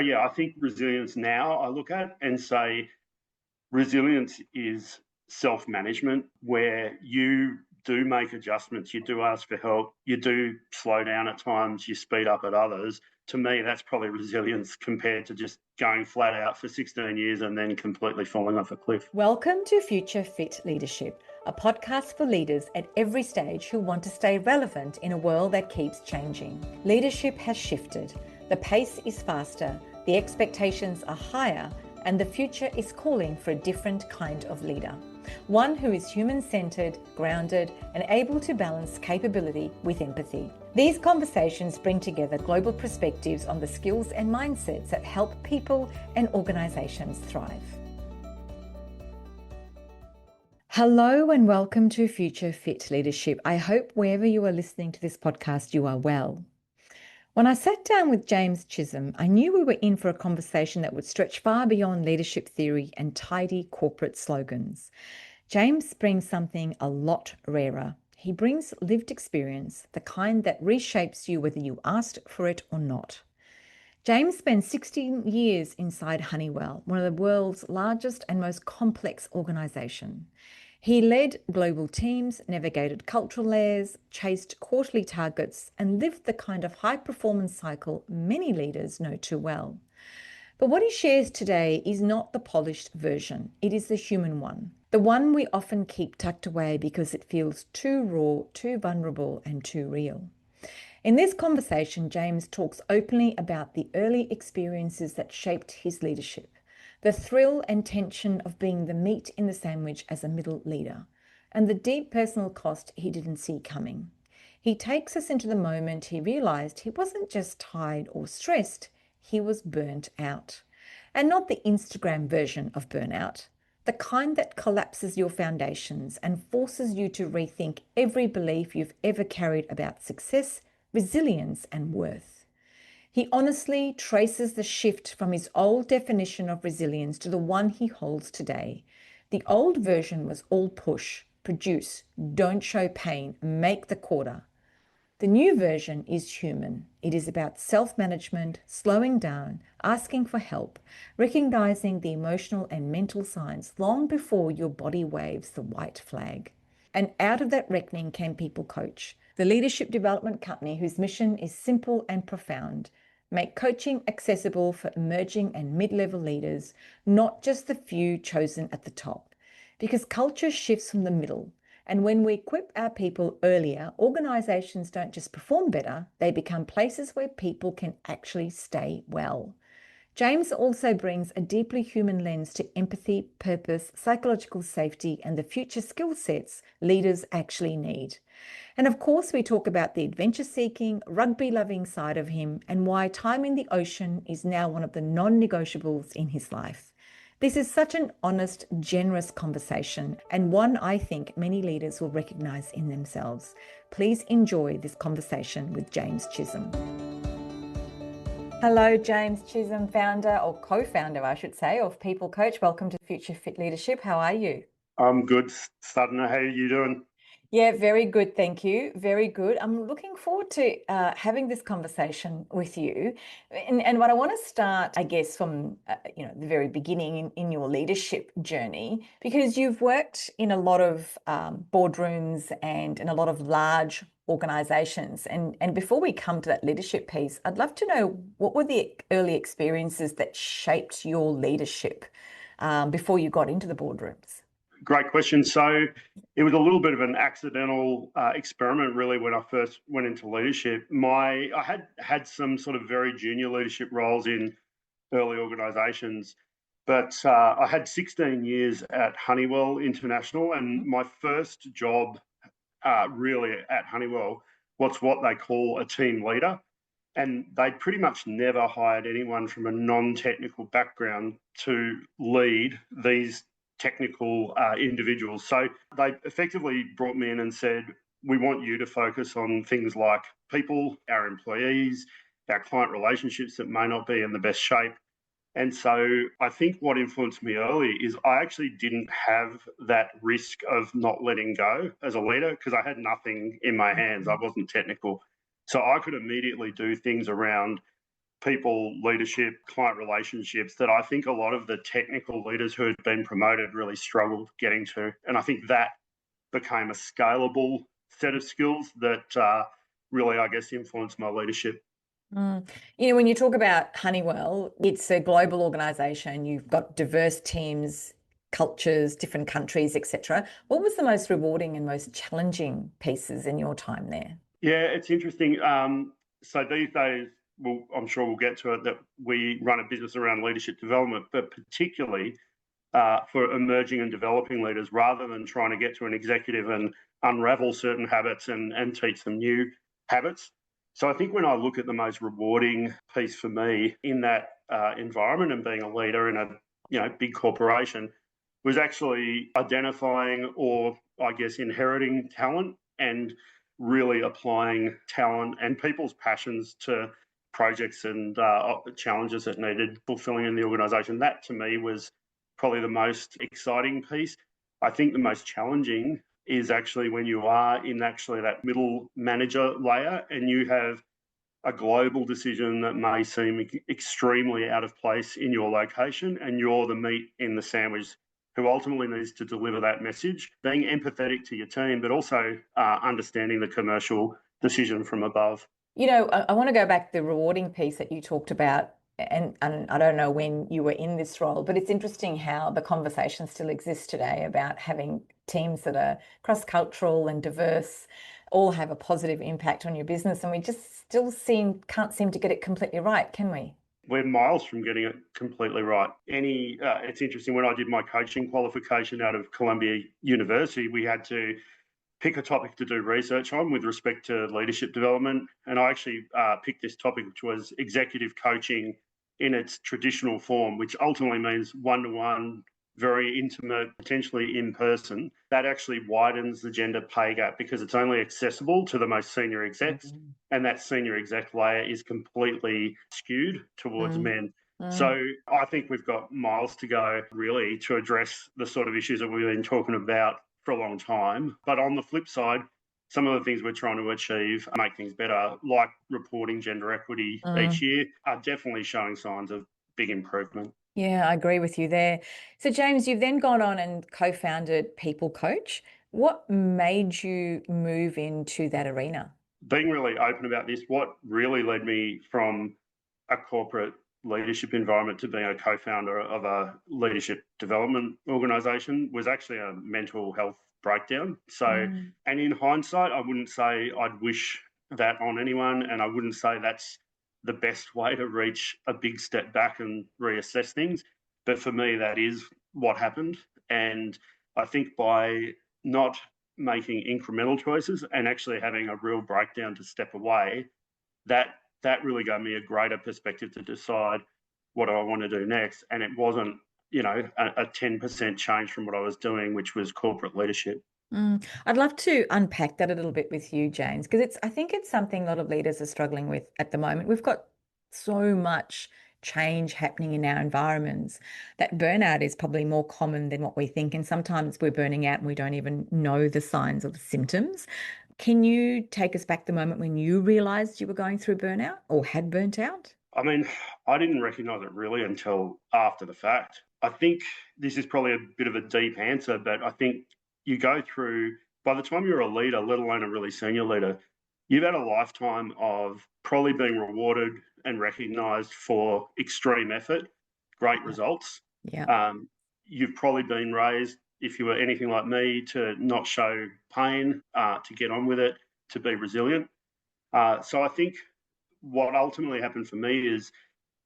Yeah, I think resilience now I look at and say resilience is self-management where you do make adjustments, you do ask for help, you do slow down at times, you speed up at others. To me, that's probably resilience compared to just going flat out for 16 years and then completely falling off a cliff. Welcome to Future Fit Leadership, a podcast for leaders at every stage who want to stay relevant in a world that keeps changing. Leadership has shifted. The pace is faster, the expectations are higher, and the future is calling for a different kind of leader. One who is human-centered, grounded, and able to balance capability with empathy. These conversations bring together global perspectives on the skills and mindsets that help people and organizations thrive. Hello and welcome to Future Fit Leadership. I hope wherever you are listening to this podcast, you are well. When I sat down with James Chisholm, I knew we were in for a conversation that would stretch far beyond leadership theory and tidy corporate slogans. James brings something a lot rarer. He brings lived experience, the kind that reshapes you whether you asked for it or not. James spent 16 years inside Honeywell, one of the world's largest and most complex organisations. He led global teams, navigated cultural layers, chased quarterly targets, and lived the kind of high-performance cycle many leaders know too well. But what he shares today is not the polished version. It is the human one. The one we often keep tucked away because it feels too raw, too vulnerable, and too real. In this conversation, James talks openly about the early experiences that shaped his leadership, the thrill and tension of being the meat in the sandwich as a middle leader, and the deep personal cost he didn't see coming. He takes us into the moment he realized he wasn't just tired or stressed, he was burnt out. And not the Instagram version of burnout, the kind that collapses your foundations and forces you to rethink every belief you've ever carried about success, resilience, and worth. He honestly traces the shift from his old definition of resilience to the one he holds today. The old version was all push, produce, don't show pain, make the quarter. The new version is human. It is about self-management, slowing down, asking for help, recognizing the emotional and mental signs long before your body waves the white flag. And out of that reckoning came Peeplcoach, the leadership development company whose mission is simple and profound. Make coaching accessible for emerging and mid-level leaders, not just the few chosen at the top. Because culture shifts from the middle. And when we equip our people earlier, organizations don't just perform better, they become places where people can actually stay well. James also brings a deeply human lens to empathy, purpose, psychological safety, and the future skill sets leaders actually need. And of course, we talk about the adventure-seeking, rugby-loving side of him and why time in the ocean is now one of the non-negotiables in his life. This is such an honest, generous conversation, and one I think many leaders will recognise in themselves. Please enjoy this conversation with James Chisholm. Hello, James Chisholm, founder or co-founder, I should say, of Peeplcoach. Welcome to Future Fit Leadership. How are you? I'm good, Sudna. How are you doing? Yeah, very good. Thank you. Very good. I'm looking forward to having this conversation with you. And what I want to start, I guess, from the very beginning in your leadership journey, because you've worked in a lot of boardrooms and in a lot of large organizations. And before we come to that leadership piece, I'd love to know what were the early experiences that shaped your leadership before you got into the boardrooms? Great question. So it was a little bit of an accidental experiment, really, when I first went into leadership. I had some sort of very junior leadership roles in early organisations, but I had 16 years at Honeywell International, and my first job really at Honeywell was what they call a team leader. And they'd pretty much never hired anyone from a non-technical background to lead these technical individuals. So they effectively brought me in and said, we want you to focus on things like people, our employees, our client relationships that may not be in the best shape. And so I think what influenced me early is I actually didn't have that risk of not letting go as a leader because I had nothing in my hands. I wasn't technical. So I could immediately do things around people leadership, client relationships that I think a lot of the technical leaders who had been promoted really struggled getting to. And I think that became a scalable set of skills that really, I guess, influenced my leadership. Mm. When you talk about Honeywell, it's a global organization. You've got diverse teams, cultures, different countries, etc. What was the most rewarding and most challenging pieces in your time there? Yeah, it's interesting. So these days, I'm sure we'll get to it, that we run a business around leadership development, but particularly for emerging and developing leaders, rather than trying to get to an executive and unravel certain habits and teach them new habits. So I think when I look at the most rewarding piece for me in that environment and being a leader in a big corporation was actually identifying, or I guess inheriting talent and really applying talent and people's passions to projects and challenges that needed fulfilling in the organisation. That to me was probably the most exciting piece. I think the most challenging is actually when you are in actually that middle manager layer and you have a global decision that may seem extremely out of place in your location, and you're the meat in the sandwich who ultimately needs to deliver that message, being empathetic to your team, but also understanding the commercial decision from above. I want to go back to the rewarding piece that you talked about, and I don't know when you were in this role, but it's interesting how the conversation still exists today about having teams that are cross-cultural and diverse, all have a positive impact on your business, and we just still can't seem to get it completely right, can we? We're miles from getting it completely right. It's interesting, when I did my coaching qualification out of Columbia University, we had to pick a topic to do research on with respect to leadership development. And I actually picked this topic, which was executive coaching in its traditional form, which ultimately means one-to-one, very intimate, potentially in person. That actually widens the gender pay gap because it's only accessible to the most senior execs. Mm. And that senior exec layer is completely skewed towards Mm. men. Mm. So I think we've got miles to go, really, to address the sort of issues that we've been talking about for a long time. But on the flip side, some of the things we're trying to achieve, make things better, like reporting gender equity each year, are definitely showing signs of big improvement. Yeah, I agree with you there. So, James, you've then gone on and co-founded Peeplcoach. What made you move into that arena? Being really open about this, what really led me from a corporate leadership environment to being a co-founder of a leadership development organization was actually a mental health breakdown. So, Mm. and in hindsight, I wouldn't say I'd wish that on anyone, and I wouldn't say that's the best way to reach a big step back and reassess things. But for me, that is what happened. And I think by not making incremental choices and actually having a real breakdown to step away, that really gave me a greater perspective to decide what do I want to do next. And it wasn't, a 10% change from what I was doing, which was corporate leadership. I'd love to unpack that a little bit with you, James, because I think it's something a lot of leaders are struggling with at the moment. We've got so much change happening in our environments that burnout is probably more common than what we think. And sometimes we're burning out and we don't even know the signs or the symptoms. Can you take us back the moment when you realized you were going through burnout or had burnt out? I mean, I didn't recognize it really until after the fact. I think this is probably a bit of a deep answer, but I think you go through, by the time you're a leader, let alone a really senior leader, you've had a lifetime of probably being rewarded and recognized for extreme effort, great results. Yeah. Um, you've probably been raised, if you were anything like me, to not show pain, to get on with it, to be resilient. So I think what ultimately happened for me is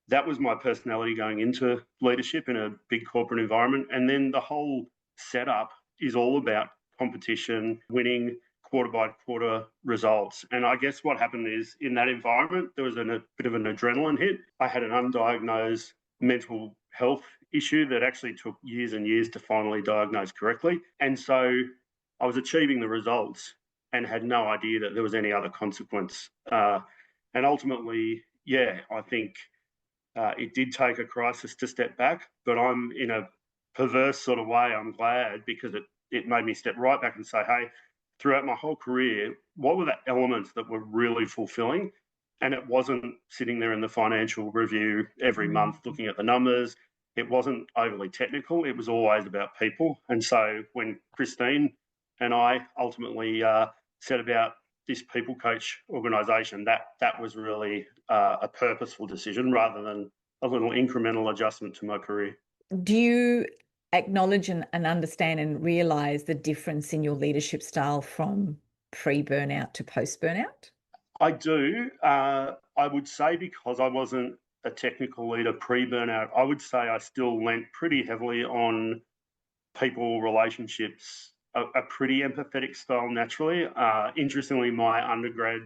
that was my personality going into leadership in a big corporate environment. And then the whole setup is all about competition, winning quarter by quarter results. And I guess what happened is in that environment, there was a bit of an adrenaline hit. I had an undiagnosed mental health issue that actually took years and years to finally diagnose correctly. And so I was achieving the results and had no idea that there was any other consequence. And ultimately, yeah, I think it did take a crisis to step back, but I'm in a perverse sort of way. I'm glad because it made me step right back and say, hey, throughout my whole career, what were the elements that were really fulfilling? And it wasn't sitting there in the financial review every Mm. month looking at the numbers. It wasn't overly technical. It was always about people. And so when Christine and I ultimately set about this Peeplcoach organisation, that was really a purposeful decision rather than a little incremental adjustment to my career. Do you acknowledge and understand and realize the difference in your leadership style from pre-burnout to post-burnout? I do. I would say because I wasn't a technical leader pre-burnout, I would say I still lent pretty heavily on people relationships, a pretty empathetic style naturally. Interestingly, my undergrad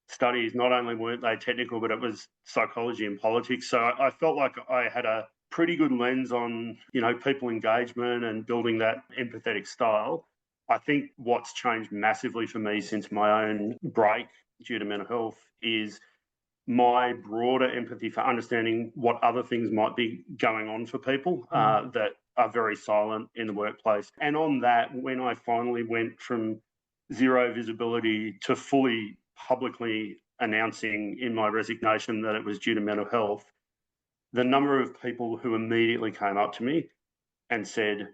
studies not only weren't they technical, but it was psychology and politics. So I felt like I had a pretty good lens on people engagement and building that empathetic style. I think what's changed massively for me since my own break due to mental health is my broader empathy for understanding what other things might be going on for people that are very silent in the workplace. And on that, when I finally went from zero visibility to fully publicly announcing in my resignation that it was due to mental health, the number of people who immediately came up to me and said,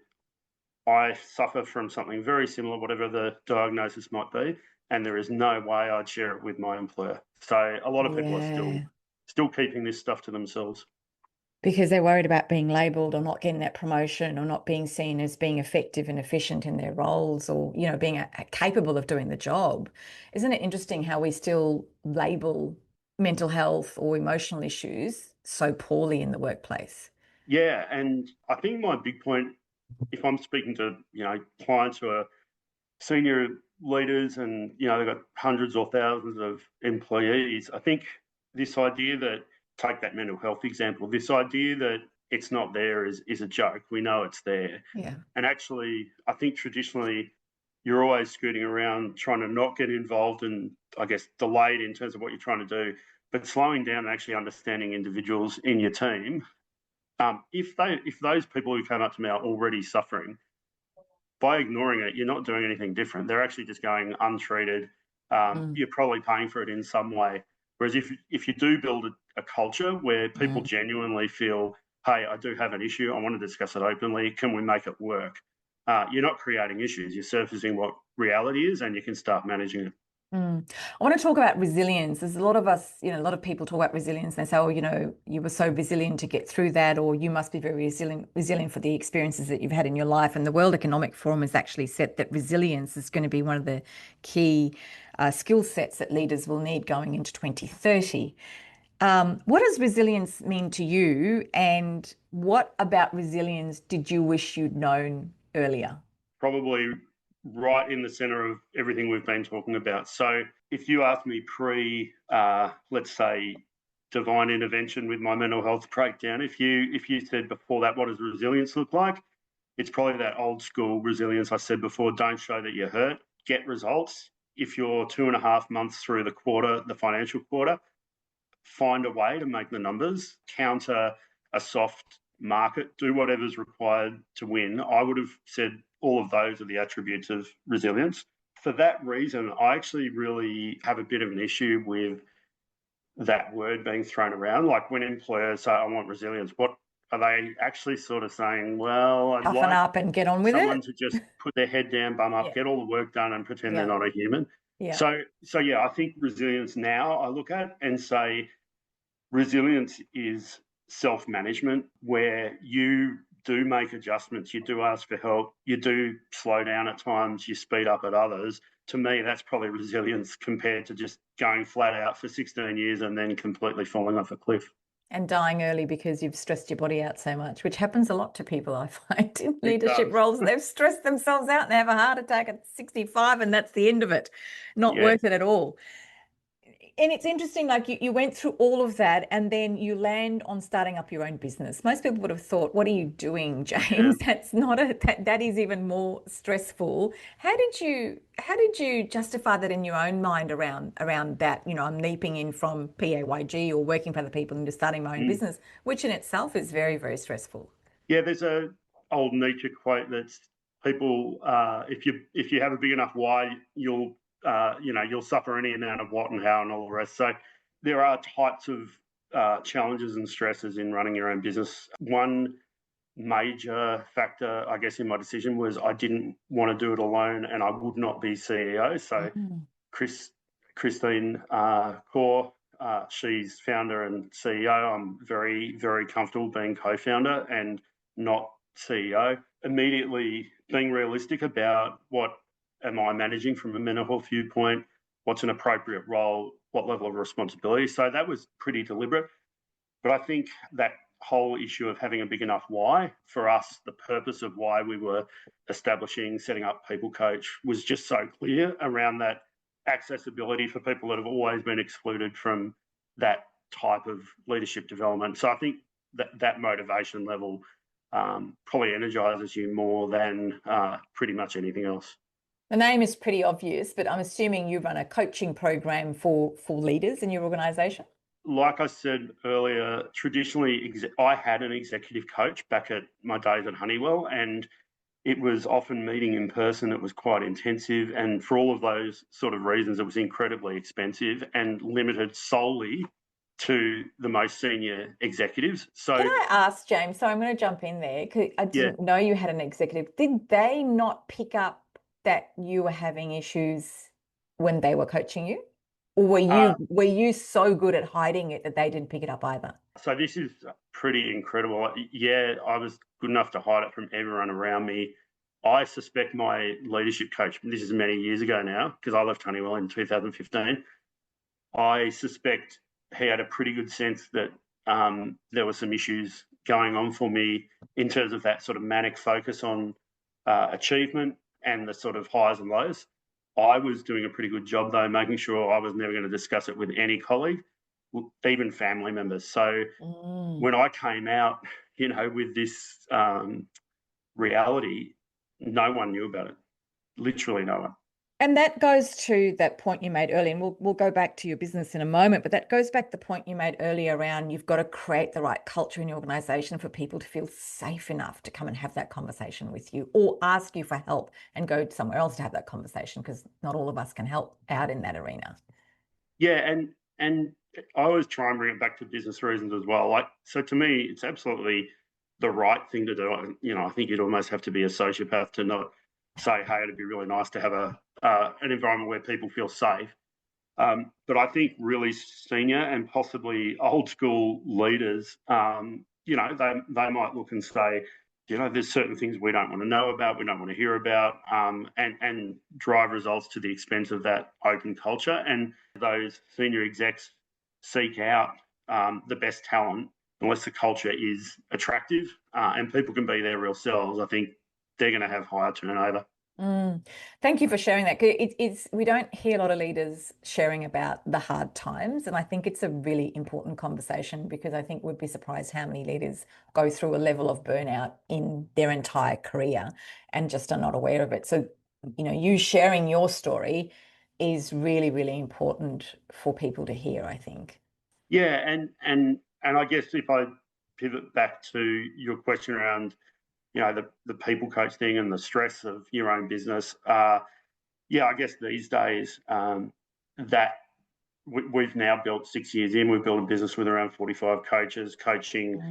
I suffer from something very similar, whatever the diagnosis might be, and there is no way I'd share it with my employer. So a lot of people are Yeah, still keeping this stuff to themselves. because they're worried about being labeled or not getting that promotion or not being seen as being effective and efficient in their roles or, being capable of doing the job. Isn't it interesting how we still label mental health or emotional issues so poorly in the workplace? Yeah, and I think my big point, if I'm speaking to clients who are senior leaders and they've got hundreds or thousands of employees, I think this idea that, take that mental health example, this idea that it's not there is a joke. We know it's there. Yeah. And actually, I think traditionally you're always scooting around trying to not get involved and, I guess, delayed in terms of what you're trying to do, but slowing down and actually understanding individuals in your team. If those people who came up to me are already suffering, by ignoring it, you're not doing anything different. They're actually just going untreated. Mm, You're probably paying for it in some way. Whereas if you do build a culture where people mm. genuinely feel, hey, I do have an issue, I want to discuss it openly, can we make it work? You're not creating issues. You're surfacing what reality is, and you can start managing it. I want to talk about resilience. There's a lot of us, a lot of people talk about resilience and they say, oh, you were so resilient to get through that, or you must be very resilient for the experiences that you've had in your life. And the World Economic Forum has actually said that resilience is going to be one of the key skill sets that leaders will need going into 2030. What does resilience mean to you? And what about resilience did you wish you'd known earlier? Probably right in the center of everything we've been talking about. So if you ask me let's say, divine intervention with my mental health breakdown, if you said before that, what does resilience look like? It's probably that old school resilience I said before. Don't show that you're hurt. Get results. If you're 2.5 months through the quarter, the financial quarter, find a way to make the numbers, counter a soft market, do whatever's required to win. I would have said all of those are the attributes of resilience. For that reason, I actually really have a bit of an issue with that word being thrown around. Like when employers say, I want resilience, what are they actually sort of saying? Well, I'd Toughen like up and get on with someone it? to just put their head down, bum up, Yeah. get all the work done and pretend they're Yeah. not a human. Yeah. So yeah, I think resilience now I look at and say resilience is self-management where you do make adjustments, you do ask for help, you do slow down at times, you speed up at others. To me, that's probably resilience compared to just going flat out for 16 years and then completely falling off a cliff. And dying early because you've stressed your body out so much, which happens a lot to people, I find, in It leadership does. roles. They've stressed themselves out and they have a heart attack at 65, and that's the end of it. Not Yeah. worth it at all. And it's interesting, like you went through all of that and then you land on starting up your own business. Most people would have thought, what are you doing, Yeah. James? That's not that is even more stressful. How did you justify that in your own mind around that? I'm leaping in from PAYG or working for other people into starting my own Mm. business, which in itself is very, very stressful. Yeah, there's a old Nietzsche quote that's people if you have a big enough why, you'll you'll suffer any amount of what and how and all the rest. So there are types of challenges and stresses in running your own business. One major factor, I guess, in my decision was I didn't want to do it alone, and I would not be CEO. So Christine Core, she's founder and CEO. I'm very, very comfortable being co-founder and not CEO. Immediately being realistic about what am I managing from a mental health viewpoint, what's an appropriate role, what level of responsibility. So that was pretty deliberate. But I think that whole issue of having a big enough why for us, the purpose of why we were setting up Peeplcoach was just so clear around that accessibility for people that have always been excluded from that type of leadership development. So I think that motivation level probably energizes you more than pretty much anything else. The name is pretty obvious, but I'm assuming you run a coaching program for leaders in your organisation. Like I said earlier, traditionally, I had an executive coach back at my days at Honeywell, and it was often meeting in person. It was quite intensive. And for all of those sort of reasons, it was incredibly expensive and limited solely to the most senior executives. So can I ask, James, so I'm going to jump in there because I didn't know you had an executive. Did they not pick up that you were having issues when they were coaching you? Or were you so good at hiding it that they didn't pick it up either? So this is pretty incredible. Yeah, I was good enough to hide it from everyone around me. I suspect my leadership coach, this is many years ago now, because I left Honeywell in 2015. I suspect he had a pretty good sense that there were some issues going on for me in terms of that sort of manic focus on achievement and the sort of highs and lows. I was doing a pretty good job, though, making sure I was never going to discuss it with any colleague, even family members. So when I came out, with this reality, no one knew about it. Literally no one. And that goes to that point you made earlier, and we'll go back to your business in a moment, but that goes back to the point you made earlier around you've got to create the right culture in your organisation for people to feel safe enough to come and have that conversation with you or ask you for help and go somewhere else to have that conversation, because not all of us can help out in that arena. Yeah, and I always try and bring it back to business reasons as well. So to me, it's absolutely the right thing to do. I think you'd almost have to be a sociopath to not say, hey, it'd be really nice to have an environment where people feel safe. But I think really senior and possibly old school leaders, they might look and say, there's certain things we don't want to know about, we don't want to hear about, and drive results to the expense of that open culture. And those senior execs seek out the best talent unless the culture is attractive and people can be their real selves. I think they're going to have higher turnover. Thank you for sharing that. We don't hear a lot of leaders sharing about the hard times, and I think it's a really important conversation because I think we'd be surprised how many leaders go through a level of burnout in their entire career and just are not aware of it. So, you sharing your story is really, really important for people to hear, I think. Yeah, and I guess if I pivot back to your question around the people coach thing and the stress of your own business. I guess these days that we've now built 6 years in, we've built a business with around 45 coaches coaching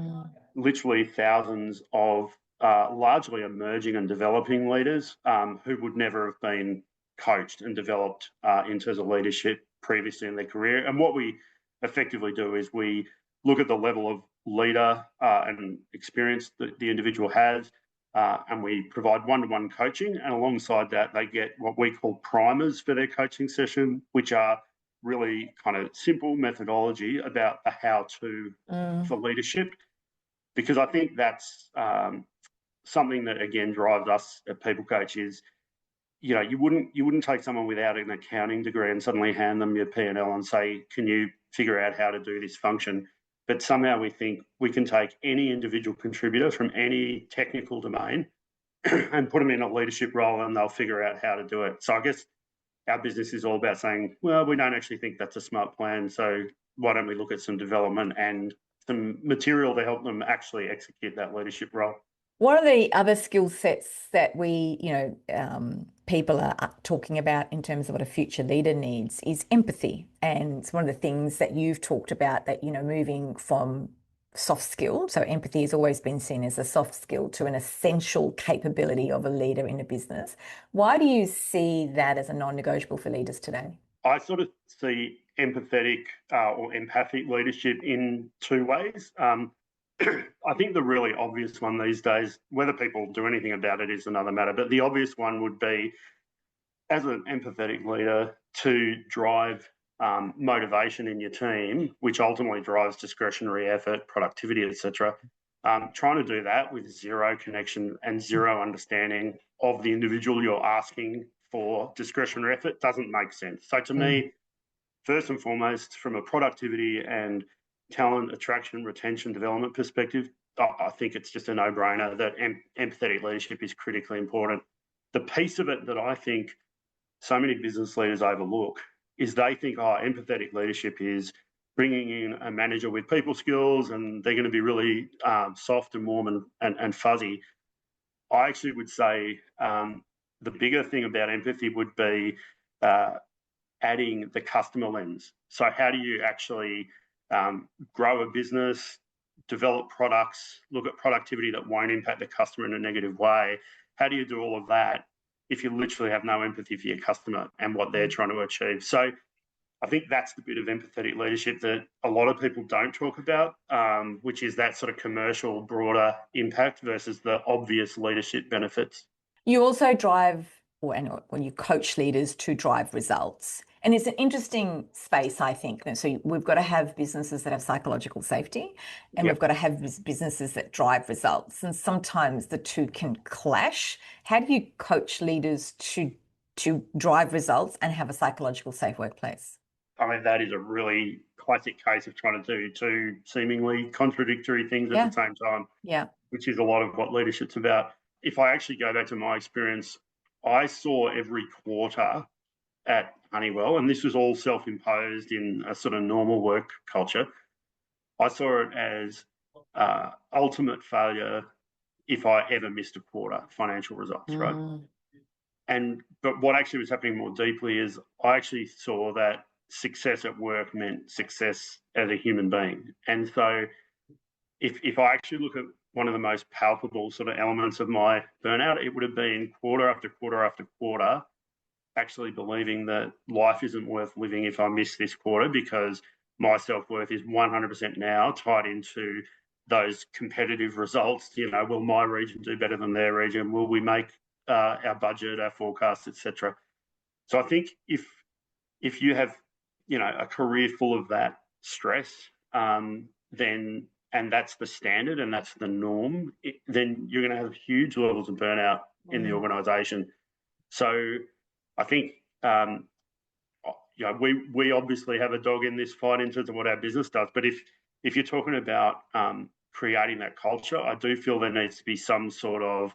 literally thousands of largely emerging and developing leaders who would never have been coached and developed in terms of leadership previously in their career. And what we effectively do is we look at the level of leader and experience that the individual has, and we provide one-to-one coaching. And alongside that, they get what we call primers for their coaching session, which are really kind of simple methodology about the how-to for leadership. Because I think that's something that, again, drives us at Peeplcoach is, you wouldn't take someone without an accounting degree and suddenly hand them your P&L and say, can you figure out how to do this function? But somehow we think we can take any individual contributor from any technical domain and put them in a leadership role and they'll figure out how to do it. So I guess our business is all about saying, well, we don't actually think that's a smart plan. So why don't we look at some development and some material to help them actually execute that leadership role? One of the other skill sets that people are talking about in terms of what a future leader needs is empathy. And it's one of the things that you've talked about that, moving from soft skill, so empathy has always been seen as a soft skill, to an essential capability of a leader in a business. Why do you see that as a non-negotiable for leaders today? I sort of see empathetic or empathic leadership in two ways. I think the really obvious one these days, whether people do anything about it is another matter, but the obvious one would be, as an empathetic leader, to drive motivation in your team, which ultimately drives discretionary effort, productivity, etc. Trying to do that with zero connection and zero understanding of the individual you're asking for discretionary effort doesn't make sense. So to Mm. me, first and foremost, from a productivity and talent attraction, retention, development perspective, I think it's just a no-brainer that empathetic leadership is critically important. The piece of it that I think so many business leaders overlook is they think, oh, empathetic leadership is bringing in a manager with people skills and they're going to be really soft and warm and fuzzy. I actually would say the bigger thing about empathy would be uh, adding the customer lens. So how do you actually grow a business, develop products, look at productivity that won't impact the customer in a negative way? How do you do all of that if you literally have no empathy for your customer and what they're trying to achieve? So I think that's the bit of empathetic leadership that a lot of people don't talk about, which is that sort of commercial, broader impact versus the obvious leadership benefits. You also drive, and when you coach leaders to drive results. And it's an interesting space, I think. So we've got to have businesses that have psychological safety, and we've Yep. got to have businesses that drive results. And sometimes the two can clash. How do you coach leaders to drive results and have a psychological safe workplace? I mean, that is a really classic case of trying to do two seemingly contradictory things at the Yeah, same time, yeah. which is a lot of what leadership's about. If I actually go back to my experience, I saw every quarter at Honeywell, and this was all self imposed in a sort of normal work culture. I saw it as ultimate failure if I ever missed a quarter financial results, right? Mm. But what actually was happening more deeply is I actually saw that success at work meant success as a human being. And so if I actually look at one of the most palpable sort of elements of my burnout, it would have been quarter after quarter after quarter, actually believing that life isn't worth living if I miss this quarter because my self worth is 100% now tied into those competitive results. You know, will my region do better than their region? Will we make our budget, our forecast, etc.? So I think if you have, you know, a career full of that stress, then and that's the standard and that's the norm, then you're going to have huge levels of burnout in the Mm. organisation. So I think you know we obviously have a dog in this fight in terms of what our business does. But if you're talking about creating that culture, I do feel there needs to be some sort of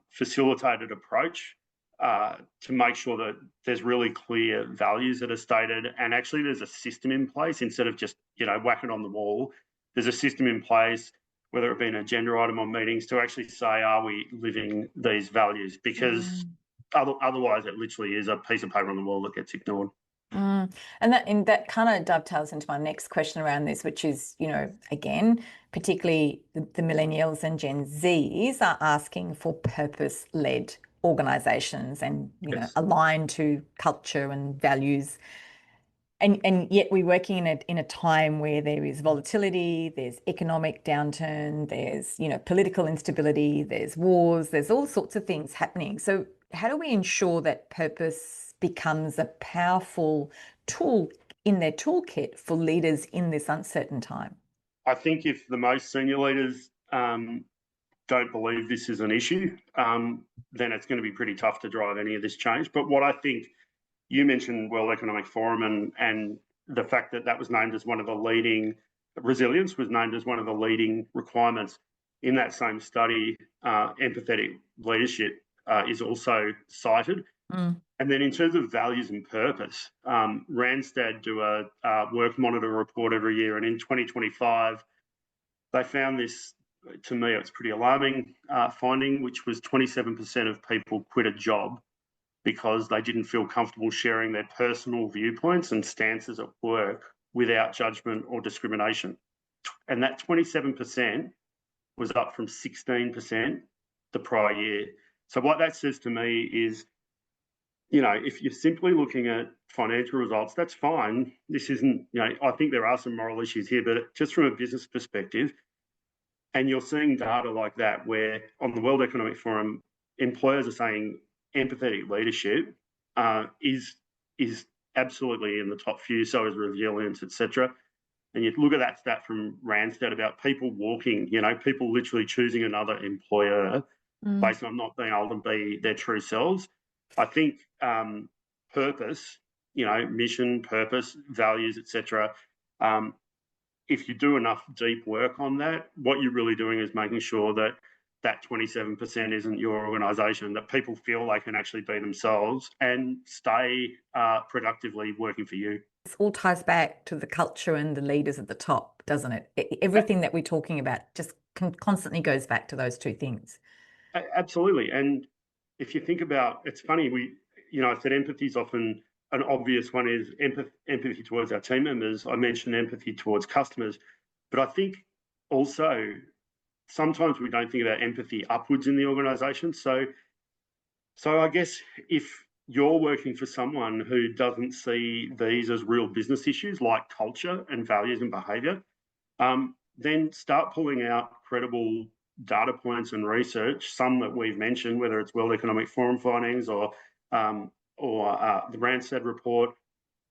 facilitated approach to make sure that there's really clear values that are stated, and actually there's a system in place instead of just whacking on the wall. There's a system in place, whether it be an agenda item or meetings, to actually say, are we living these values? Because Mm. otherwise, it literally is a piece of paper on the wall that gets ignored. Mm. And that kind of dovetails into my next question around this, which is, again, particularly the millennials and Gen Zs are asking for purpose-led organizations and, Yes. aligned to culture and values. And yet we're working in a time where there is volatility, there's economic downturn, there's, political instability, there's wars, there's all sorts of things happening. So how do we ensure that purpose becomes a powerful tool in their toolkit for leaders in this uncertain time? I think if the most senior leaders don't believe this is an issue, then it's going to be pretty tough to drive any of this change. But what I think you mentioned World Economic Forum and the fact that that was named as one of the leading resilience was named as one of the leading requirements in that same study. Empathetic leadership is also cited. Mm. And then in terms of values and purpose, Randstad do a work monitor report every year, and in 2025 they found this to me, it's pretty alarming finding, which was 27% of people quit a job because they didn't feel comfortable sharing their personal viewpoints and stances at work without judgment or discrimination. And that 27% was up from 16% the prior year. So what that says to me is, if you're simply looking at financial results, that's fine. This isn't, I think there are some moral issues here, but just from a business perspective, and you're seeing data like that where on the World Economic Forum, employers are saying empathetic leadership is absolutely in the top few, so is resilience, etc. And you look at that stat from Randstad about people walking, people literally choosing another employer based on not being able to be their true selves. I think purpose, mission, purpose, values, etc. If you do enough deep work on that, what you're really doing is making sure that that 27% isn't your organisation, that people feel they can actually be themselves and stay productively working for you. This all ties back to the culture and the leaders at the top, doesn't it? Everything that we're talking about just constantly goes back to those two things. Absolutely. And if you think about, it's funny, I said empathy is often an obvious one is empathy towards our team members. I mentioned empathy towards customers, but I think also sometimes we don't think about empathy upwards in the organisation. So I guess if you're working for someone who doesn't see these as real business issues like culture and values and behaviour, then start pulling out credible data points and research, some that we've mentioned, whether it's World Economic Forum findings or the Randstad report,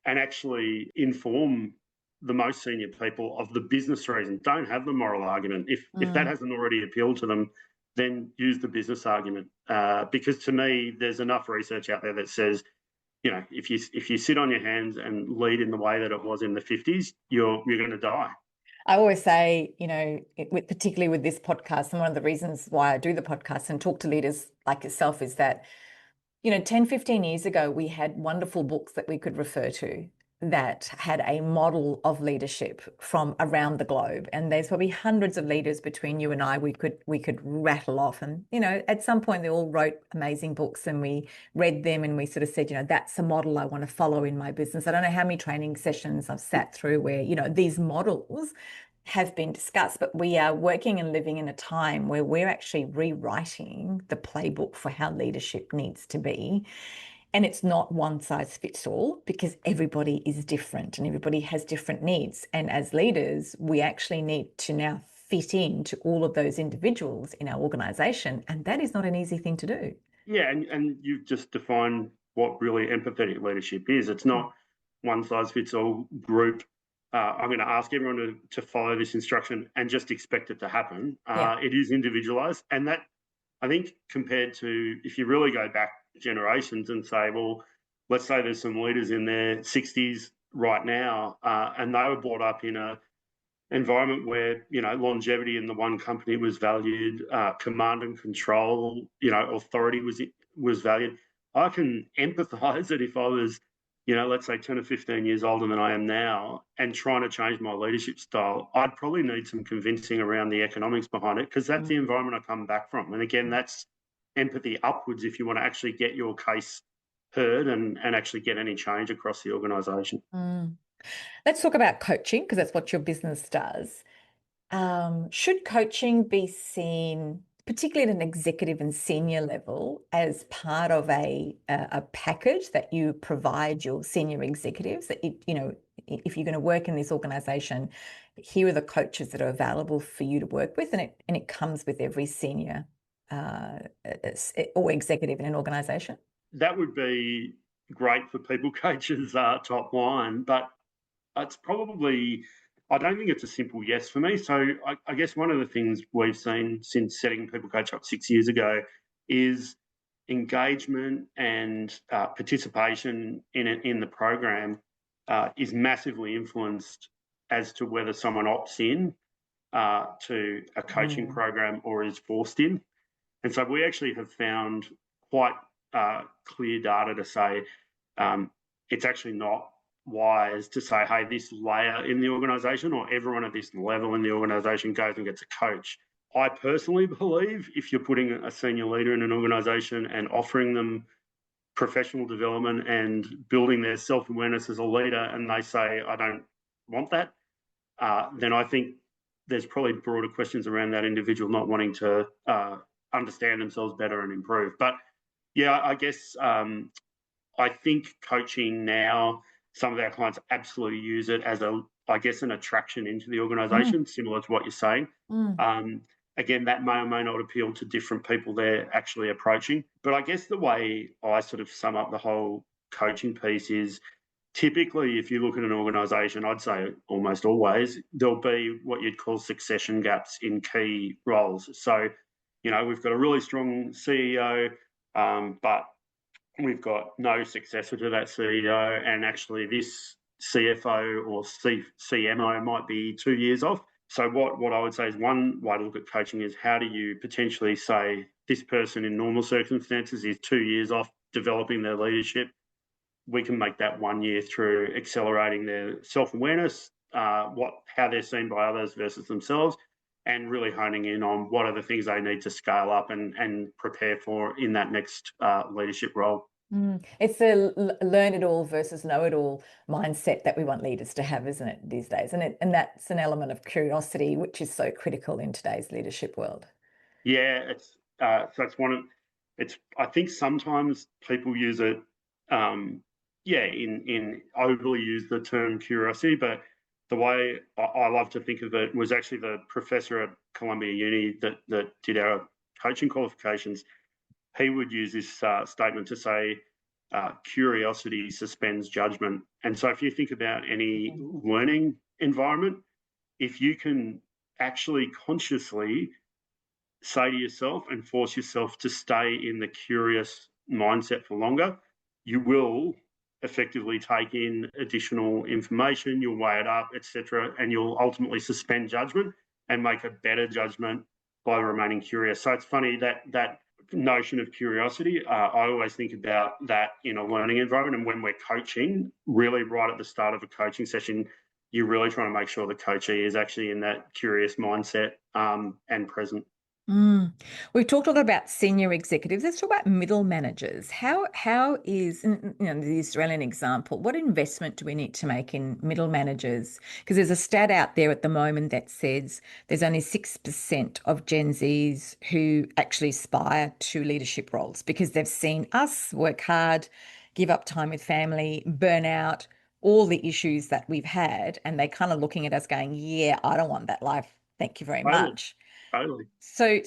and actually inform the most senior people of the business reason. Don't have the moral argument. If that hasn't already appealed to them, then use the business argument. Because to me, there's enough research out there that says, if you sit on your hands and lead in the way that it was in the 50s, you're going to die. I always say, particularly with this podcast, and one of the reasons why I do the podcast and talk to leaders like yourself is that, 10, 15 years ago, we had wonderful books that we could refer to that had a model of leadership from around the globe. And there's probably hundreds of leaders between you and I we could rattle off. And, at some point they all wrote amazing books and we read them and we sort of said, that's a model I want to follow in my business. I don't know how many training sessions I've sat through where, these models have been discussed, but we are working and living in a time where we're actually rewriting the playbook for how leadership needs to be. And it's not one size fits all because everybody is different and everybody has different needs. And as leaders, we actually need to now fit into all of those individuals in our organization. And that is not an easy thing to do. Yeah, and you've just defined what really empathetic leadership is. It's not one size fits all group. I'm going to ask everyone to follow this instruction and just expect it to happen. It is individualized. And that, I think, compared to if you really go back generations and say, well, let's say there's some leaders in their 60s right now, and they were brought up in an environment where, longevity in the one company was valued, command and control, authority was valued. I can empathise that if I was, let's say 10 or 15 years older than I am now and trying to change my leadership style, I'd probably need some convincing around the economics behind it because that's the environment I come back from. And again, that's empathy upwards if you want to actually get your case heard and actually get any change across the organisation. Let's talk about coaching because that's what your business does. Should coaching be seen, particularly at an executive and senior level, as part of a package that you provide your senior executives? That if you're going to work in this organisation, here are the coaches that are available for you to work with, and it comes with every senior or executive in an organisation. That would be great for Peeplcoach's top line, but it's probably, I don't think it's a simple yes for me. So I guess one of the things we've seen since setting Peeplcoach up 6 years ago is engagement and participation in the program is massively influenced as to whether someone opts in to a coaching program or is forced in. And so we actually have found quite clear data to say it's actually not wise to say, hey, this layer in the organisation or everyone at this level in the organisation goes and gets a coach. I personally believe if you're putting a senior leader in an organisation and offering them professional development and building their self-awareness as a leader, and they say, I don't want that, then I think there's probably broader questions around that individual not wanting to understand themselves better and improve. But yeah, I guess I think coaching now, some of our clients absolutely use it as I guess, an attraction into the organisation, similar to what you're saying. Um, Again, that may or may not appeal to different people they're actually approaching. But I guess the way I sort of sum up the whole coaching piece is typically, if you look at an organisation, I'd say almost always, there'll be what you'd call succession gaps in key roles. So, we've got a really strong CEO, but we've got no successor to that CEO, and actually this CFO or CMO might be 2 years off. So what I would say is one way to look at coaching is how do you potentially say this person in normal circumstances is 2 years off developing their leadership. We can make that 1 year through accelerating their self-awareness, how they're seen by others versus themselves, and really honing in on what are the things they need to scale up and prepare for in that next leadership role. It's a learn it all versus know it all mindset that we want leaders to have, isn't it, these days? And that's an element of curiosity, which is so critical in today's leadership world. Yeah, it's one of it's. I think sometimes people use it, in overly use the term curiosity, but the way I love to think of it was actually the professor at Columbia Uni that did our coaching qualifications. He would use this statement to say, curiosity suspends judgment. And so if you think about any learning environment, if you can actually consciously say to yourself and force yourself to stay in the curious mindset for longer, you will effectively take in additional information, you'll weigh it up, etc., and you'll ultimately suspend judgment and make a better judgment by remaining curious. So it's funny that notion of curiosity, I always think about that in a learning environment. And when we're coaching, really right at the start of a coaching session, you're really trying to make sure the coachee is actually in that curious mindset and present. We've talked a lot about senior executives. Let's talk about middle managers. How is, the Australian example, what investment do we need to make in middle managers? Because there's a stat out there at the moment that says there's only 6% of Gen Zs who actually aspire to leadership roles because they've seen us work hard, give up time with family, burn out, all the issues that we've had, and they're kind of looking at us going, yeah, I don't want that life. Thank you very Totally, much. totally. So,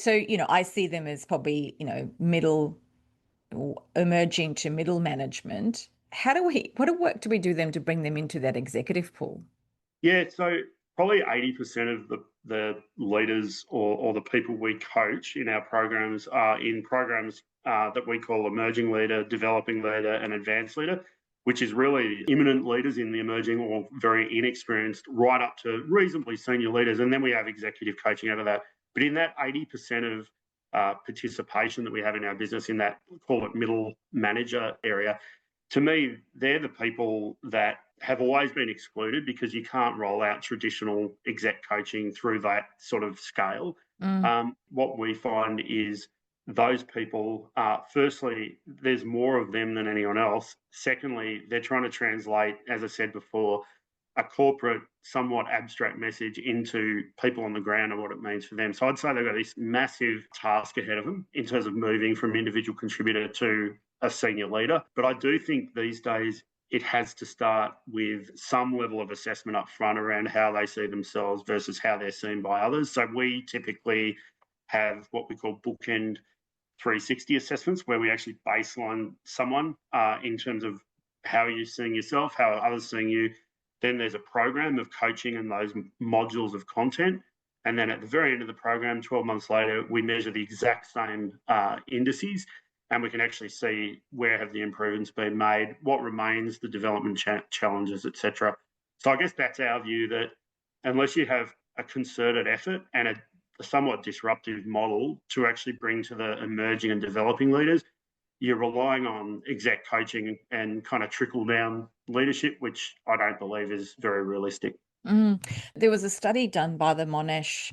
I see them as probably, middle or emerging to middle management. What work do we do them to bring them into that executive pool? Yeah, so probably 80% of the leaders or the people we coach in our programs are in programs that we call emerging leader, developing leader, and advanced leader, which is really imminent leaders in the emerging or very inexperienced, right up to reasonably senior leaders. And then we have executive coaching out of that. But in that 80% of participation that we have in our business in that, call it middle manager area, to me, they're the people that have always been excluded because you can't roll out traditional exec coaching through that sort of scale. What we find is those people, firstly, there's more of them than anyone else. Secondly, they're trying to translate, as I said before, a corporate, somewhat abstract message into people on the ground and what it means for them. So I'd say they've got this massive task ahead of them in terms of moving from individual contributor to a senior leader. But I do think these days it has to start with some level of assessment up front around how they see themselves versus how they're seen by others. So we typically have what we call bookend 360 assessments where we actually baseline someone in terms of how are you seeing yourself, how are others seeing you. Then there's a program of coaching and those modules of content. And then at the very end of the program, 12 months later, we measure the exact same indices and we can actually see where have the improvements been made, what remains, the development challenges, etc. So I guess that's our view that unless you have a concerted effort and a somewhat disruptive model to actually bring to the emerging and developing leaders, you're relying on exec coaching and kind of trickle down leadership, which I don't believe is very realistic. There was a study done by the Monash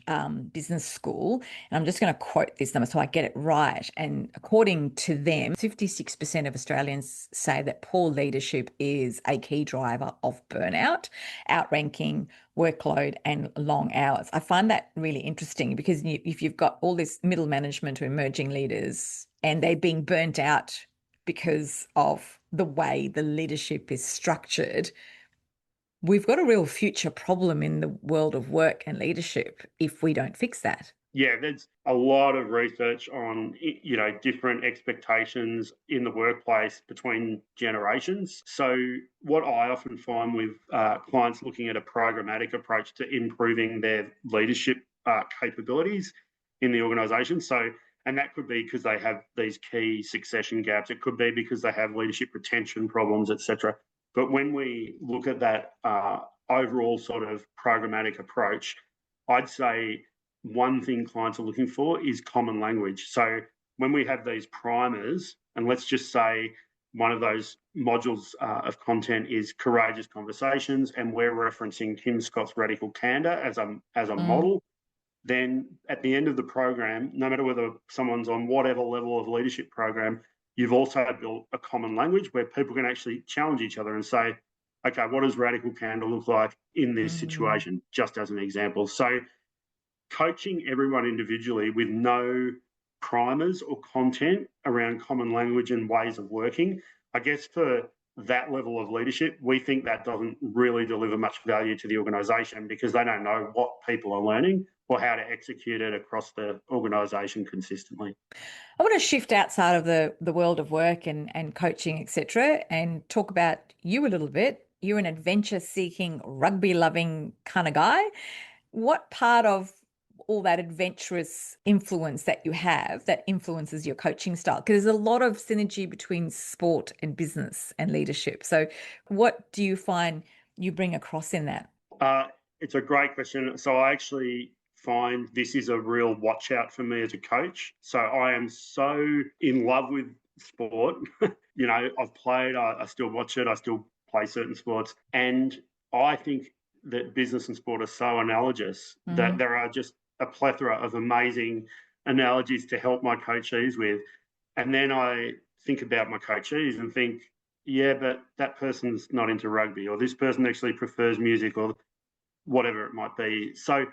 Business School, and I'm just going to quote this number so I get it right. And according to them, 56% of Australians say that poor leadership is a key driver of burnout, outranking workload and long hours. I find that really interesting because if you've got all this middle management or emerging leaders and they're being burnt out because of the way the leadership is structured, we've got a real future problem in the world of work and leadership if we don't fix that. Yeah, there's a lot of research on, different expectations in the workplace between generations. So what I often find with clients looking at a programmatic approach to improving their leadership capabilities in the organisation. So, and that could be because they have these key succession gaps. It could be because they have leadership retention problems, etc. But when we look at that overall sort of programmatic approach, I'd say one thing clients are looking for is common language. So when we have these primers, and let's just say one of those modules of content is courageous conversations, and we're referencing Tim Scott's radical candor as a model, then at the end of the program, no matter whether someone's on whatever level of leadership program, you've also built a common language where people can actually challenge each other and say, okay, what does radical candor look like in this situation, just as an example. So coaching everyone individually with no primers or content around common language and ways of working, I guess for that level of leadership, we think that doesn't really deliver much value to the organisation because they don't know what people are learning or how to execute it across the organisation consistently. I want to shift outside of the world of work and coaching, etc., and talk about you a little bit. You're an adventure-seeking, rugby-loving kind of guy. What part of all that adventurous influence that you have that influences your coaching style? Because there's a lot of synergy between sport and business and leadership. So what do you find you bring across in that? It's a great question. So I actually find this is a real watch out for me as a coach. So I am so in love with sport. I've played, I still watch it, I still play certain sports. And I think that business and sport are so analogous that there are just a plethora of amazing analogies to help my coachees with. And then I think about my coachees and think, yeah, but that person's not into rugby, or this person actually prefers music, or whatever it might be. So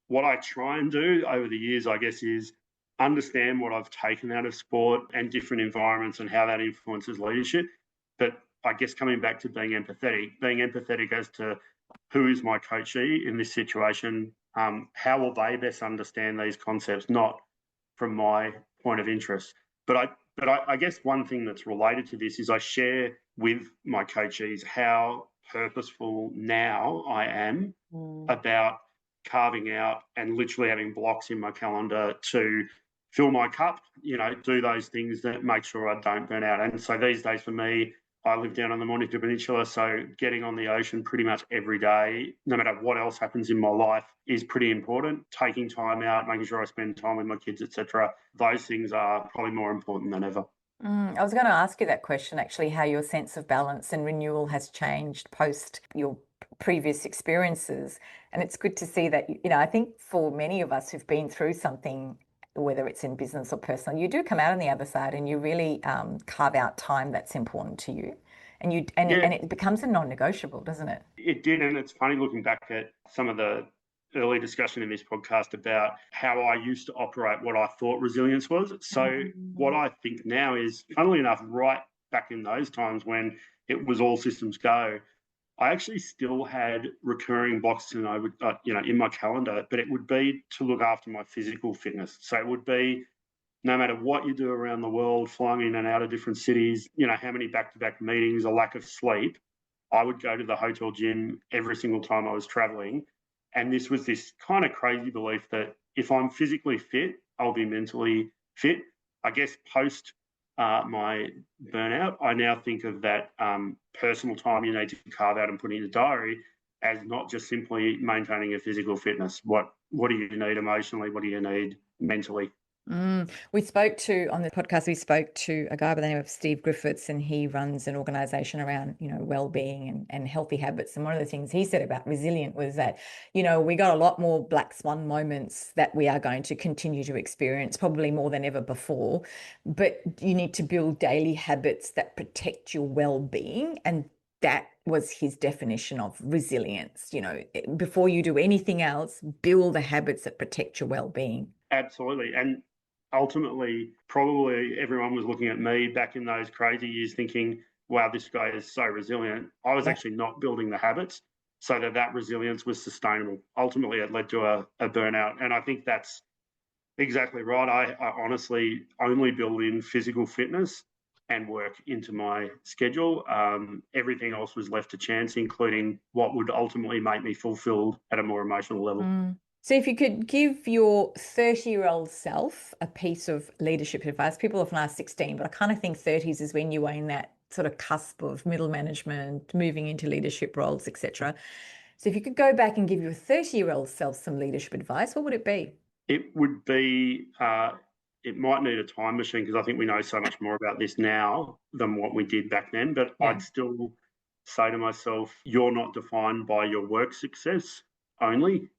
what I try and do over the years, I guess, is understand what I've taken out of sport and different environments and how that influences leadership. But I guess coming back to being empathetic as to who is my coachee in this situation, how will they best understand these concepts, not from my point of interest. But I guess one thing that's related to this is I share with my coachees how purposeful now I am about carving out and literally having blocks in my calendar to fill my cup, do those things that make sure I don't burn out. And so these days for me, I live down on the Mornington Peninsula, so getting on the ocean pretty much every day, no matter what else happens in my life, is pretty important. Taking time out, making sure I spend time with my kids, etc. Those things are probably more important than ever. I was going to ask you that question, actually, how your sense of balance and renewal has changed post your previous experiences. And it's good to see that, I think for many of us who've been through something, whether it's in business or personal, you do come out on the other side and you really carve out time that's important to you. And it becomes a non-negotiable, doesn't it? It did. And it's funny looking back at some of the early discussion in this podcast about how I used to operate what I thought resilience was. So what I think now is, funnily enough, right back in those times when it was all systems go, I actually still had recurring blocks and I would, in my calendar, but it would be to look after my physical fitness. So it would be no matter what you do around the world, flying in and out of different cities, how many back-to-back meetings, a lack of sleep, I would go to the hotel gym every single time I was traveling. And this was this kind of crazy belief that if I'm physically fit, I'll be mentally fit. I guess post my burnout, I now think of that personal time you need to carve out and put in your diary as not just simply maintaining a physical fitness. What do you need emotionally? What do you need mentally? We spoke to on the podcast, we spoke to a guy by the name of Steve Griffiths, and he runs an organization around, well-being and healthy habits. And one of the things he said about resilient was that, we got a lot more black swan moments that we are going to continue to experience, probably more than ever before. But you need to build daily habits that protect your well-being. And that was his definition of resilience. Before you do anything else, build the habits that protect your well-being. Absolutely. And ultimately, probably everyone was looking at me back in those crazy years thinking, wow, this guy is so resilient. I was Yeah. actually not building the habits so that resilience was sustainable. Ultimately, it led to a burnout. And I think that's exactly right. I honestly only build in physical fitness and work into my schedule. Everything else was left to chance, including what would ultimately make me fulfilled at a more emotional level. So if you could give your 30-year-old self a piece of leadership advice, people often ask 16, but I kind of think 30s is when you are in that sort of cusp of middle management, moving into leadership roles, etc. So if you could go back and give your 30-year-old self some leadership advice, what would it be? It would be, it might need a time machine because I think we know so much more about this now than what we did back then. But Yeah. I'd still say to myself, you're not defined by your work success only,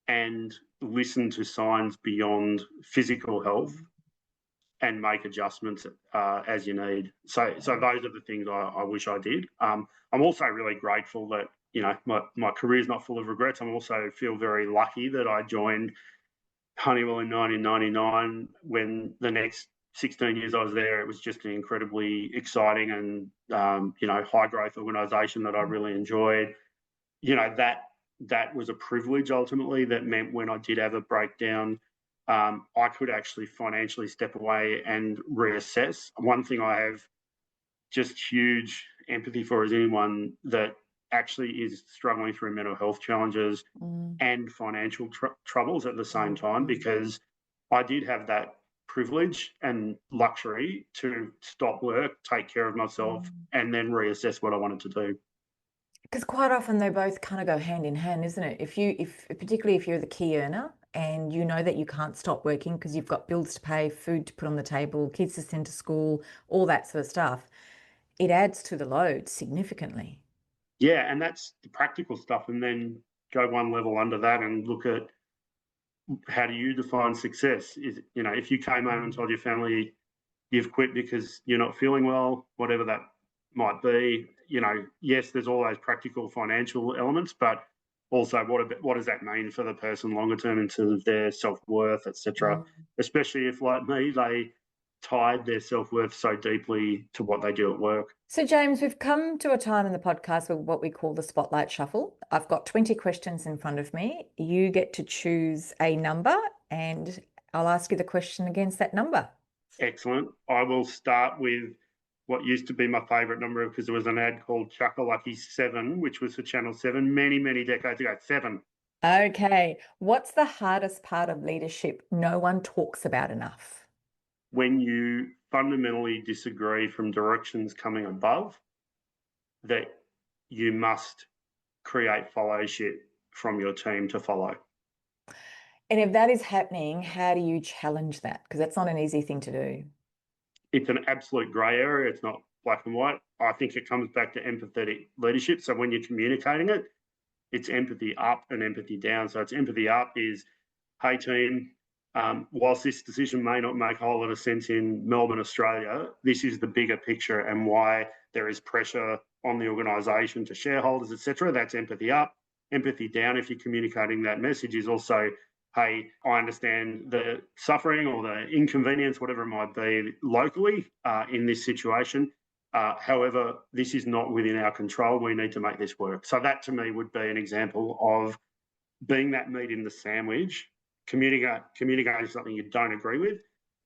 and listen to signs beyond physical health and make adjustments as you need. So those are the things I wish I did. I'm also really grateful that my career is not full of regrets. I'm also feel very lucky that I joined Honeywell in 1999. When the next 16 years I was there, it was just an incredibly exciting and high growth organisation that I really enjoyed. That was a privilege ultimately. That meant when I did have a breakdown, I could actually financially step away and reassess. One thing I have just huge empathy for is anyone that actually is struggling through mental health challenges and financial troubles at the same time, because I did have that privilege and luxury to stop work, take care of myself, and then reassess what I wanted to do. Because quite often they both kind of go hand in hand, isn't it? If particularly if you're the key earner and you know that you can't stop working because you've got bills to pay, food to put on the table, kids to send to school, all that sort of stuff, it adds to the load significantly. Yeah, and that's the practical stuff. And then go one level under that and look at how do you define success? Is if you came home and told your family you've quit because you're not feeling well, whatever that might be, yes, there's all those practical financial elements, but also what does that mean for the person longer term in terms of their self-worth, etc. Especially if, like me, they tied their self-worth so deeply to what they do at work. So, James, we've come to a time in the podcast with what we call the Spotlight Shuffle. I've got 20 questions in front of me. You get to choose a number, and I'll ask you the question against that number. Excellent. I will start with what used to be my favourite number because there was an ad called Chuck-a-Lucky 7, which was for Channel 7 many, many decades ago. 7. Okay. What's the hardest part of leadership no one talks about enough? When you fundamentally disagree from directions coming above, that you must create fellowship from your team to follow. And if that is happening, how do you challenge that? Because that's not an easy thing to do. It's an absolute grey area. It's not black and white. I think it comes back to empathetic leadership. So when you're communicating it, it's empathy up and empathy down. So it's empathy up is, hey team, whilst this decision may not make a whole lot of sense in Melbourne, Australia, this is the bigger picture and why there is pressure on the organisation to shareholders, etc. That's empathy up. Empathy down, if you're communicating that message, is also, hey, I understand the suffering or the inconvenience, whatever it might be, locally in this situation. However, this is not within our control. We need to make this work. So that to me would be an example of being that meat in the sandwich, communicating something you don't agree with,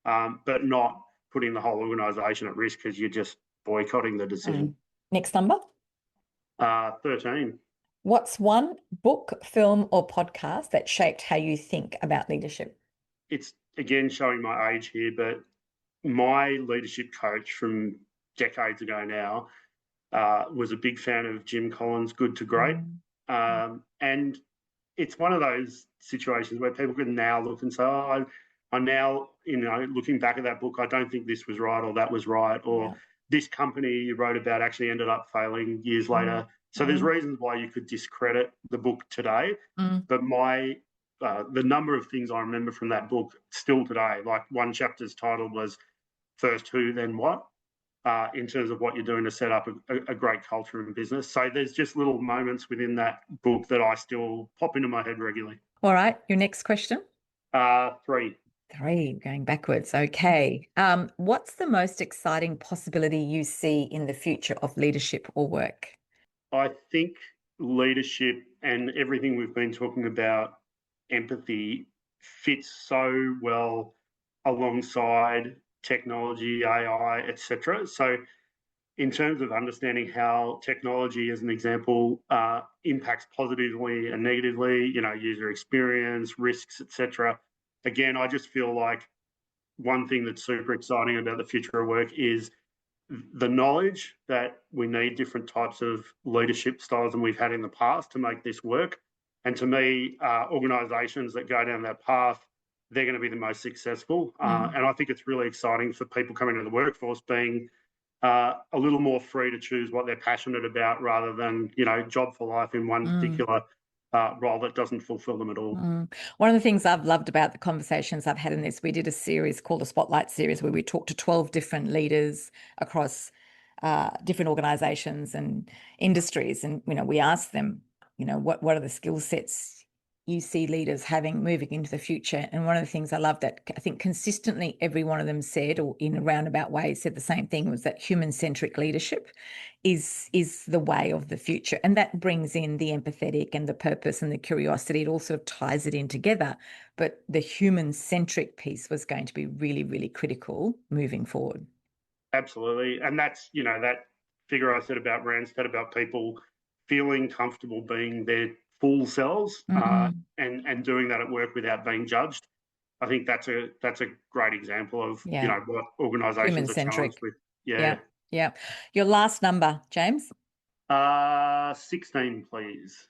but not putting the whole organisation at risk because you're just boycotting the decision. Next number. 13. What's one book, film, or podcast that shaped how you think about leadership? It's again showing my age here, but my leadership coach from decades ago now was a big fan of Jim Collins' Good to Great. And it's one of those situations where people can now look and say, oh, I now, looking back at that book, I don't think this was right or that was right, or this company you wrote about actually ended up failing years later. So there's reasons why you could discredit the book today. But the number of things I remember from that book still today, like one chapter's title was First Who, Then What, in terms of what you're doing to set up a great culture in business. So there's just little moments within that book that I still pop into my head regularly. All right, your next question? 3. 3, going backwards. Okay. What's the most exciting possibility you see in the future of leadership or work? I think leadership and everything we've been talking about, empathy, fits so well alongside technology, AI, etc. So in terms of understanding how technology, as an example, impacts positively and negatively, user experience, risks, etc. Again, I just feel like one thing that's super exciting about the future of work is the knowledge that we need different types of leadership styles than we've had in the past to make this work. And to me, organisations that go down that path, they're going to be the most successful. And I think it's really exciting for people coming into the workforce being a little more free to choose what they're passionate about rather than, job for life in one particular role that doesn't fulfill them at all. One of the things I've loved about the conversations I've had in this, we did a series called the Spotlight series where we talked to 12 different leaders across different organizations and industries. And, we asked them, what are the skill sets you see leaders having moving into the future? And one of the things I love that I think consistently every one of them said, or in a roundabout way said the same thing, was that human-centric leadership is the way of the future. And that brings in the empathetic and the purpose and the curiosity. It all sort of ties it in together. But the human-centric piece was going to be really, really critical moving forward. Absolutely. And that's, that figure I said about Randstad, about people feeling comfortable being their full selves and doing that at work without being judged. I think that's a great example of what organisations are challenged with. Yeah. Your last number, James? 16, please.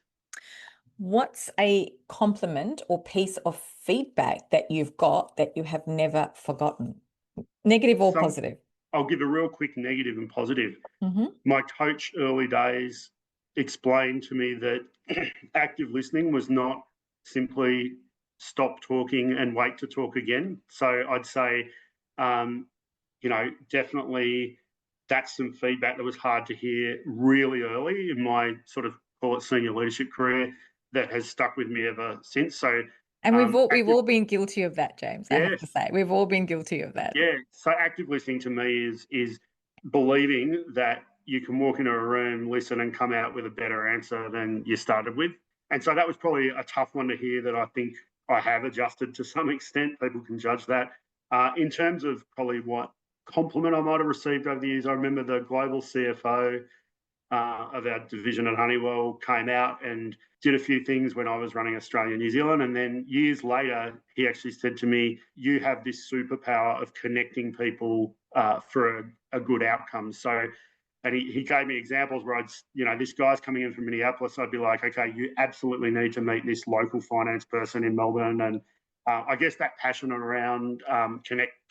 What's a compliment or piece of feedback that you've got that you have never forgotten, negative or positive? I'll give a real quick negative and positive. My coach early days explained to me that active listening was not simply stop talking and wait to talk again. So I'd say, definitely that's some feedback that was hard to hear really early in my sort of, call it, senior leadership career that has stuck with me ever since. So, and we've all been guilty of that, James. I have to say, we've all been guilty of that. Yeah. So active listening to me is believing that you can walk into a room, listen, and come out with a better answer than you started with. And so that was probably a tough one to hear that I think I have adjusted to some extent. People can judge that. In terms of probably what compliment I might have received over the years, I remember the global CFO of our division at Honeywell came out and did a few things when I was running Australia, New Zealand. And then years later, he actually said to me, you have this superpower of connecting people for a good outcome. So, and he gave me examples where this guy's coming in from Minneapolis. I'd be like, okay, you absolutely need to meet this local finance person in Melbourne. And I guess that passion around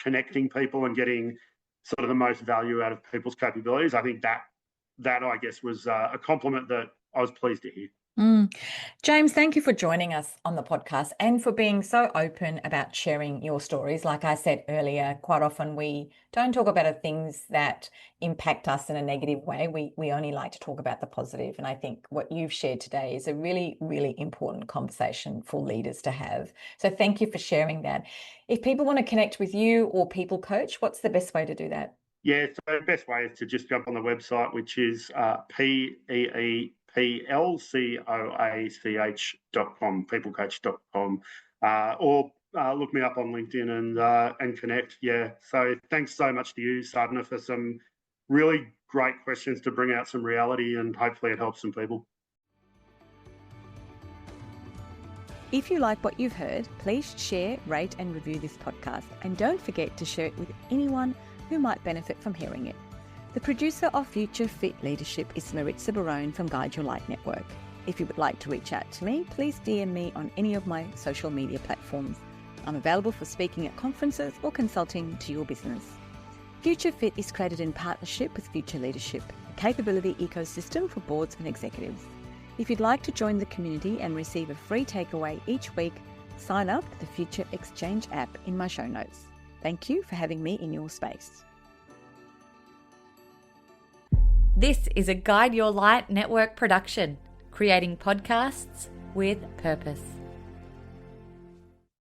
connecting people and getting sort of the most value out of people's capabilities, I think that I guess was a compliment that I was pleased to hear. James, thank you for joining us on the podcast and for being so open about sharing your stories. Like I said earlier, quite often we don't talk about things that impact us in a negative way. We only like to talk about the positive. And I think what you've shared today is a really, really important conversation for leaders to have. So thank you for sharing that. If people want to connect with you or Peeplcoach, what's the best way to do that? Yeah, so the best way is to just jump on the website, which is peeplcoach.com, peeplcoach.com, or look me up on LinkedIn and connect. Yeah, so thanks so much to you, Sadhana, for some really great questions to bring out some reality, and hopefully it helps some people. If you like what you've heard, please share, rate and review this podcast, and don't forget to share it with anyone who might benefit from hearing it. The producer of Future Fit Leadership is Maritza Barone from Guide Your Light Network. If you would like to reach out to me, please DM me on any of my social media platforms. I'm available for speaking at conferences or consulting to your business. Future Fit is created in partnership with Future Leadership, a capability ecosystem for boards and executives. If you'd like to join the community and receive a free takeaway each week, sign up to the Future Exchange app in my show notes. Thank you for having me in your space. This is a Guide Your Light network production, creating podcasts with purpose.